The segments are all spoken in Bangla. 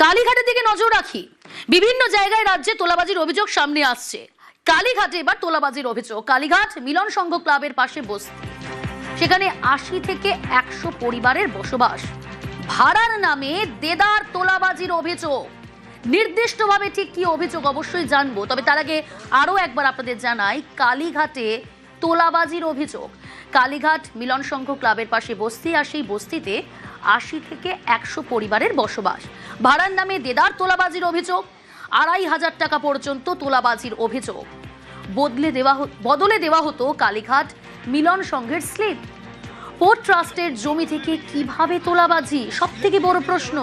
কালীঘাটের দিকে নজর রাখি। বিভিন্ন জায়গায় রাজ্যে তোলাবাজির অভিযোগ সামনে আসছে। কালীঘাটে এবার তোলাবাজির অভিযোগ। কালীঘাট মিলন সংঘ ক্লাবের পাশে বস্তি, সেখানে ৮০ থেকে ১০০ পরিবারের বসবাস। ভাড়ার নামে দেদার তোলাবাজির অভিযোগ। নির্দিষ্টভাবে ঠিক কি অভিযোগ অবশ্যই জানবো, তবে তার আগে আরো একবার আপনাদের জানাই, কালীঘাটে তোলাবাজির অভিযোগ। কালীঘাট মিলন সংঘ ক্লাবের পাশে বস্তি, আর সেই বস্তিতে ৮০ থেকে ১০০ পরিবারের বসবাস। ভাড়ার নামে দেদার তোলাবাজির অভিযোগ। ২৫০০ টাকা পর্যন্ত তোলাবাজির অভিযোগ। বদলে দেওয়া হতো কালীঘাট মিলন সংঘের স্লিপ। পোর্ট ট্রাস্টের জমি থেকে কিভাবে তোলাবাজি, সব থেকে বড় প্রশ্ন।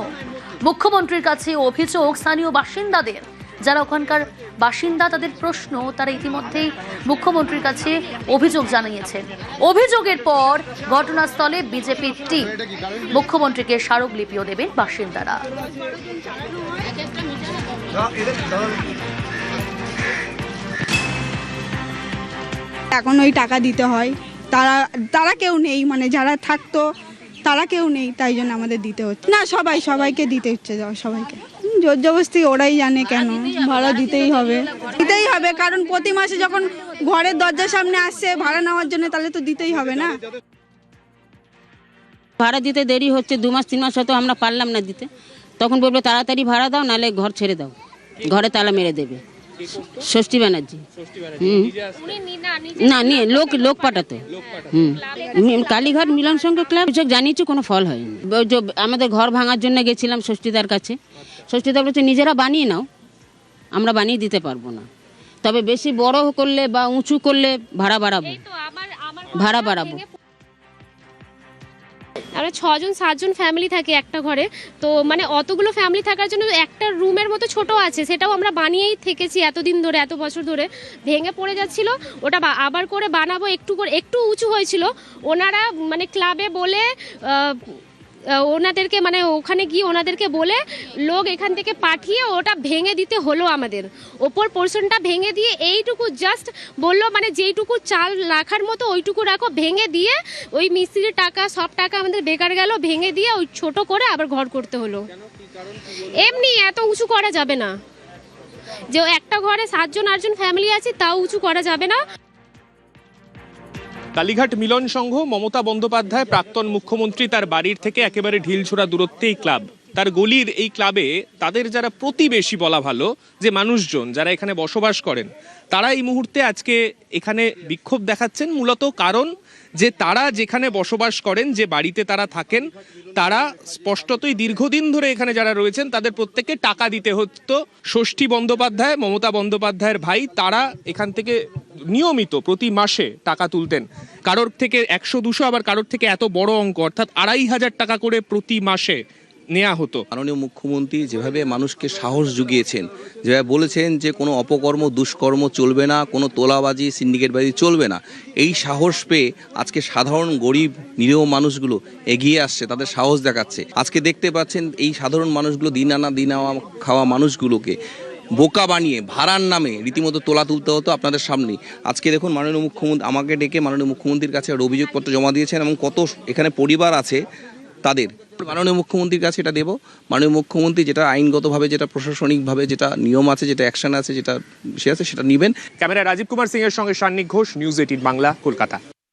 মুখ্যমন্ত্রীর কাছে অভিযোগ স্থানীয় বাসিন্দাদের, যারা ওখানকার বাসিন্দা, তাদের প্রশ্ন। তারা ইতিমধ্যেই মুখ্যমন্ত্রীর কাছে অভিযোগ জানিয়েছেন। অভিযোগের পর ঘটনাস্থলে বিজেপির টিম, মুখ্যমন্ত্রীকে স্মারকলিপিও দেবেন বাসিন্দারা। এখন ওই টাকা দিতে হয়, তারা কেউ নেই, মানে যারা থাকতো তারা কেউ নেই, তাই জন্য আমাদের দিতে হচ্ছে না। সবাইকে দিতে হচ্ছে, সবাইকে জোর জবরদস্তি, ওরাই জানে কেন। ভাড়া দিতেই হবে, কারণ প্রতি মাসে যখন ঘরের দরজার সামনে আসছে ভাড়া নেওয়ার জন্য, তাহলে তো দিতেই হবে না। ভাড়া দিতে দেরি হচ্ছে, 2 মাস 3 মাস হয়তো আমরা পারলাম না দিতে, তখন বলবে তাড়াতাড়ি ভাড়া দাও, নাহলে ঘর ছেড়ে দাও, ঘরে তালা মেরে দেবে। ষষ্ঠী ব্যানার্জি না নিয়ে লোক পাঠাতে। কালীঘাট মিলন সংঘ ক্লাব জানিয়েছি, কোনো ফল হয়নি। আমাদের ঘর ভাঙার জন্য গেছিলাম ষষ্ঠীদার কাছে, ষষ্ঠীদার বলছে নিজেরা বানিয়ে নাও, আমরা বানিয়ে দিতে পারবো না, তবে বেশি বড় করলে বা উঁচু করলে ভাড়া বাড়াবো। আমরা 6-7 ফ্যামিলি থাকে একটা ঘরে, তো মানে অতগুলো ফ্যামিলি থাকার জন্য একটা রুমের মতো ছোট আছে, সেটাও আমরা বানিয়েই থেকেছি এতদিন ধরে, এত বছর ধরে। ভেঙে পড়ে যাচ্ছিল, ওটা আবার করে বানাবো, একটু উঁচু হয়েছিল। ওনারা মানে ক্লাবে বলে ওনাদেরকে, মানে ওখানে গিয়ে ওনাদেরকে বলে লোক এখান থেকে পাঠিয়ে ওটা ভেঙে দিতে হলো। আমাদের ওপর পোর্শনটা ভেঙে দিয়ে এইটুকু জাস্ট বললো, মানে যেইটুকু চাল রাখার মতো ওইটুকু রাখো, ভেঙে দিয়ে ওই মিস্ত্রির টাকা, সব টাকা আমাদের বেকার গেল। ভেঙে দিয়ে ওই ছোট করে আবার ঘর করতে হলো। এমনি এত উঁচু করা যাবে না, যে একটা ঘরে 7-8 ফ্যামিলি আছে, তাও উঁচু করা যাবে না। কালীঘাট মিলন সংঘ, মমতা বন্দ্যোপাধ্যায় প্রাক্তন মুখ্যমন্ত্রী, তার বাড়ির থেকে একেবারে ঢিলছোড়া দূরত্বে এই ক্লাব। তার গলির এই ক্লাবে তাদের যারা প্রতিবেশী বলা ভালো, যে মানুষজন যারা এখানে বসবাস করেন, তারা এই মুহূর্তে আজকে এখানে বিক্ষোভ দেখাচ্ছেন। মূলত কারণ যে তারা যেখানে বসবাস করেন, যে বাড়িতে তারা থাকেন, তারা স্পষ্টতই দীর্ঘদিন ধরে এখানে যারা রয়েছেন তাদের প্রত্যেককে টাকা দিতে হতো। ষষ্ঠী বন্দ্যোপাধ্যায়, মমতা বন্দ্যোপাধ্যায়ের ভাই, তারা এখান থেকে নিয়মিত প্রতি মাসে টাকা তুলতেন। কারোর থেকে 100-200, আবার কারোর থেকে এত বড় অঙ্ক, অর্থাৎ ২৫০০ টাকা করে প্রতি মাসে নেওয়া হতো। মাননীয় মুখ্যমন্ত্রী যেভাবে মানুষকে সাহস জুগিয়েছেন, যেভাবে বলেছেন যে কোনো অপকর্ম দুষ্কর্ম চলবে না, কোনো তোলাবাজি সিন্ডিকেটবাজি চলবে না, এই সাহস পেয়ে আজকে সাধারণ গরিব নিরীহ মানুষগুলো এগিয়ে আসছে, তাদের সাহস দেখাচ্ছে। আজকে দেখতে পাচ্ছেন এই সাধারণ মানুষগুলো, দিন আনা দিন খাওয়া মানুষগুলোকে বোকা বানিয়ে ভাড়ার নামে রীতিমতো তোলা তুলতে হতো আপনাদের সামনেই। আজকে দেখুন মাননীয় মুখ্যমন্ত্রী আমাকে ডেকে মাননীয় মুখ্যমন্ত্রীর কাছে অভিযোগপত্র জমা দিয়েছেন, এবং কত এখানে পরিবার আছে তাদের মাননীয় মুখ্যমন্ত্রীর কাছে এটা দেব। মাননীয় মুখ্যমন্ত্রী যেটা আইনগতভাবে, যেটা প্রশাসনিকভাবে, যেটা নিয়ম আছে, যেটা অ্যাকশন আছে, যেটা সে আছে, সেটা নেবেন। ক্যামেরায় রাজীব কুমার সিং এর সঙ্গে সান্নিক ঘোষ, নিউজ 18 বাংলা, কলকাতা।